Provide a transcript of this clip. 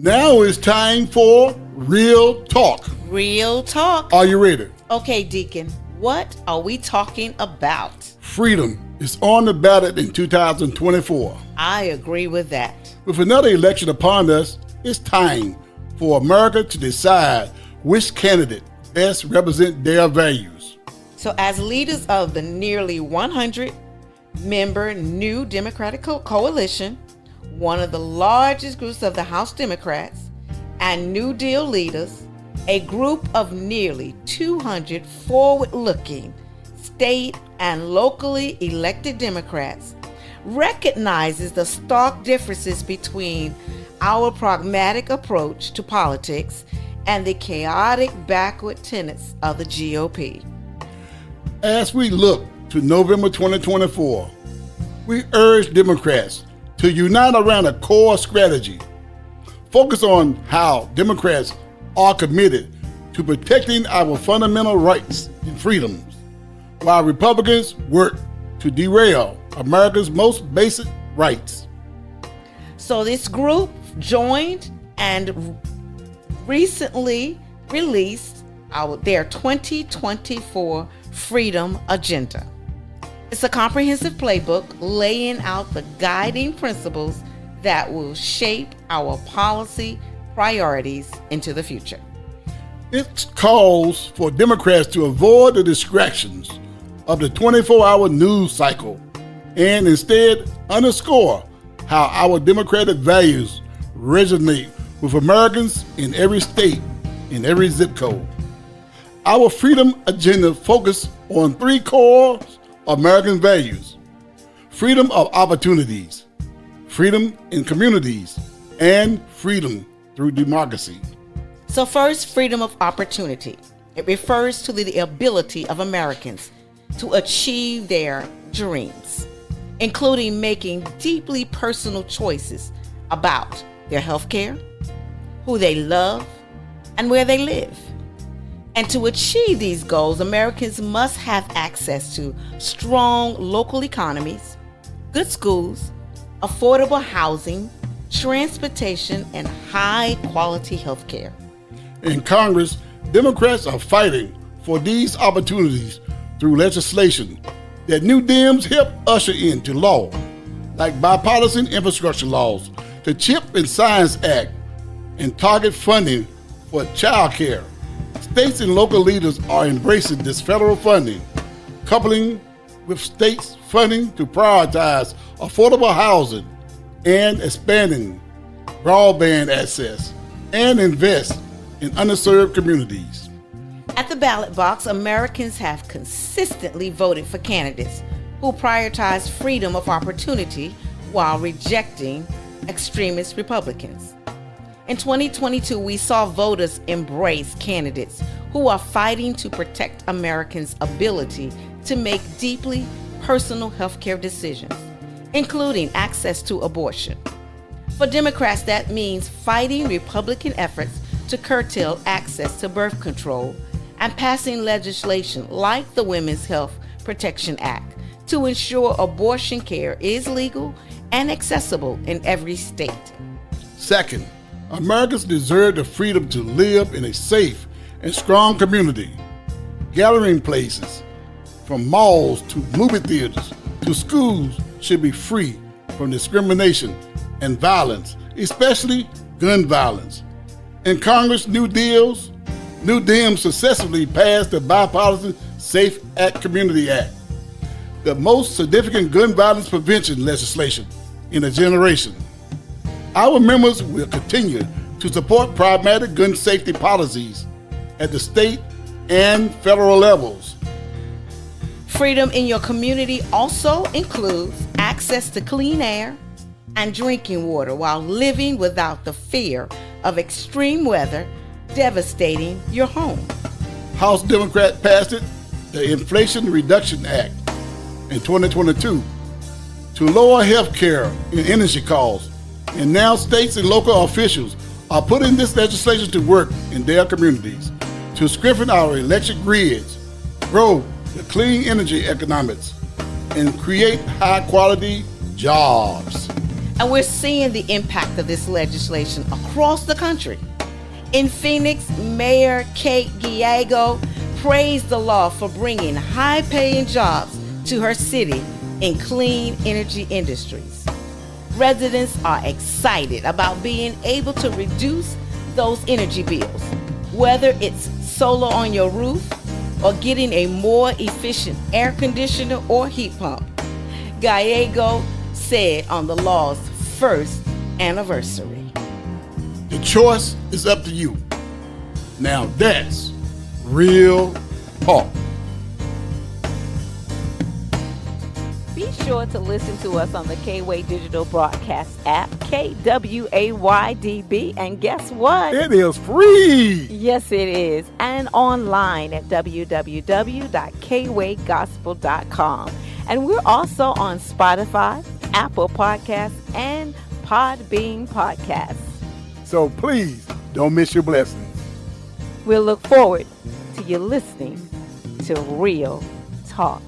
Now it's time for Real Talk. Real talk. Are you ready? Okay, Deacon, what are we talking about? Freedom is on the ballot in 2024. I agree with that. With another election upon us, it's time for America to decide which candidate best represents their values. So as leaders of the nearly 100-member New Democratic Coalition, one of the largest groups of the House Democrats, and New Deal leaders, a group of nearly 200 forward-looking state and locally elected Democrats recognizes the stark differences between our pragmatic approach to politics and the chaotic backward tenets of the GOP. As we look to November 2024, we urge Democrats to unite around a core strategy. Focus on how Democrats are committed to protecting our fundamental rights and freedoms, while Republicans work to derail America's most basic rights. So this group joined and recently released their 2024 Freedom Agenda. It's a comprehensive playbook laying out the guiding principles that will shape our policy priorities into the future. It calls for Democrats to avoid the distractions of the 24-hour news cycle and instead underscore how our democratic values resonate with Americans in every state, in every zip code. Our Freedom Agenda focuses on three core American values: freedom of opportunities, freedom in communities, and freedom through democracy. So first, freedom of opportunity. It refers to the ability of Americans to achieve their dreams, including making deeply personal choices about their health care, who they love, and where they live. And to achieve these goals, Americans must have access to strong local economies, good schools, affordable housing, transportation, and high-quality health care. In Congress, Democrats are fighting for these opportunities through legislation that New Dems help usher into law, like bipartisan infrastructure laws, the CHIP and Science Act, and target funding for child care. States and local leaders are embracing this federal funding, coupling with states' funding to prioritize affordable housing and expanding broadband access and invest in underserved communities. At the ballot box, Americans have consistently voted for candidates who prioritize freedom of opportunity while rejecting extremist Republicans. In 2022, we saw voters embrace candidates who are fighting to protect Americans' ability to make deeply personal healthcare decisions, including access to abortion. For Democrats, that means fighting Republican efforts to curtail access to birth control and passing legislation like the Women's Health Protection Act to ensure abortion care is legal and accessible in every state. Second, Americans deserve the freedom to live in a safe and strong community. Gathering places, from malls to movie theaters to schools, should be free from discrimination and violence, especially gun violence. In Congress, New Dems successfully passed the bipartisan SAFE Act Community Act, the most significant gun violence prevention legislation in a generation. Our members will continue to support pragmatic gun safety policies at the state and federal levels. Freedom in your community also includes access to clean air and drinking water while living without the fear of extreme weather devastating your home. House Democrats passed it, the Inflation Reduction Act, in 2022 to lower health care and energy costs. And now states and local officials are putting this legislation to work in their communities to strengthen our electric grids, grow the clean energy economics, and create high-quality jobs. And we're seeing the impact of this legislation across the country. In Phoenix, Mayor Kate Gallego praised the law for bringing high-paying jobs to her city in clean energy industries. Residents are excited about being able to reduce those energy bills, whether it's solar on your roof or getting a more efficient air conditioner or heat pump. Gallego said on the law's first anniversary. The choice is up to you. Now that's real talk. Be sure to listen to us on the KWAY Digital Broadcast app, KWAY-DB, and guess what? It is free. Yes, it is. And online at www.kwaygospel.com. And we're also on Spotify, Apple Podcasts, and Podbean Podcasts. So please don't miss your blessings. We'll look forward to you listening to Real Talk.